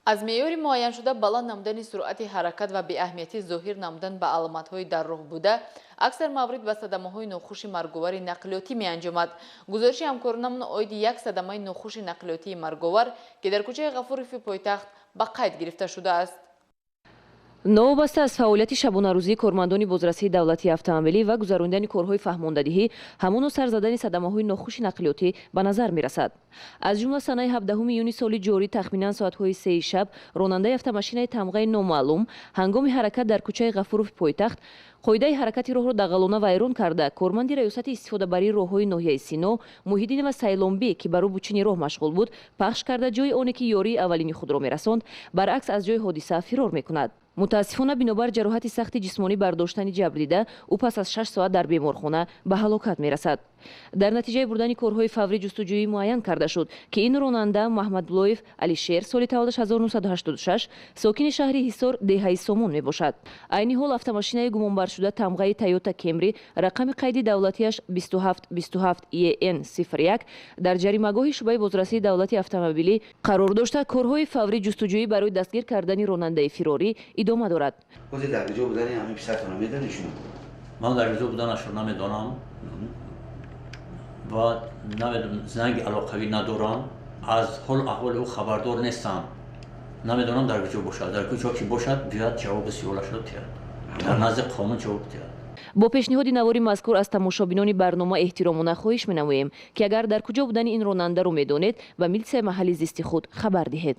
از معیار معین شده баланд намудани суръати ҳаракат ва беаҳамияти зоҳир намудан ба аломатҳои дар роҳ буда аксар маврид ба садамаҳои нохуши марговари нақлиётӣ меанҷомад. гузориши ҳамкорнамон оиди як садамаи нохуши нақлиётии марговар ки дар кӯчаи ғафурови пойтахт ба қайд гирифта шудааст. новобаста аз фаъолияти шабонарӯзии кормандони бозрасии давлатии автомобилӣ ва гузарондани корҳои фаҳмондадиҳӣ ҳамону сар задани садамаҳои нохуши нақлиётӣ ба назар мерасад. аз ҷумла санаи 17 июни соли ҷорӣ тахминан соатҳои 3 шаб ронандаи автомашинаи тамғаи номаълум ҳангоми ҳаракат дар кӯчаи ғафурови пойтахт қоидаи ҳаракати роҳро дағалона вайрон карда корманди раёсати истифодабарии роҳҳои ноҳияи Сино Муҳиддин ва Сайломбӣ ки баро бучини роҳ машғул буд пахш карда ҷои оне ки ёрии аввалини худро мерасонд баръакс аз ҷои ҳодиса фирор мекунад. мутаассифона бинобар ҷароҳати сахти ҷисмонӣ бардоштани ҷабрдида ӯ пас аз 6 соат дар беморхона ба ҳалокат мерасад. дар натиҷаи бурдани корҳои фаврӣ ҷустуҷӯӣ муайян карда шуд ки ин ронанда Маҳмадуллоев Алишер соли таваллудаш 1986 сокини шаҳри Ҳисор деҳаи Сомон мебошад. айни ҳол автомашинаи гумонбаршуда тамғаи Toyota Camry рақами қайди давлатиаш 2727 EN 01 дар ҷаримагоҳи шуъбаи бозрасии давлати автомобилӣ қарор дошта корҳои фаврӣ ҷустуҷӯӣ барои дастгир кардани ронандаи фирорӣ идома дорад. ман дар ҷо буданашро намедонам ва занги алоқавӣ надорам, аз ҳол аҳволи ӯ хабардор нестам, намедонам дар куҷо бошад, дар куҷо ки бошад биёяд ҷавоби суолашро диҳад, дар назди қонун ҷавоб диҳад. бо пешниҳоди навори мазкур аз тамошобинони барнома эҳтиромона хоҳиш менамоем ки агар дар куҷо будани ин ронандаро медонед ба милисияи маҳаллӣ зисти худ хабар диҳед.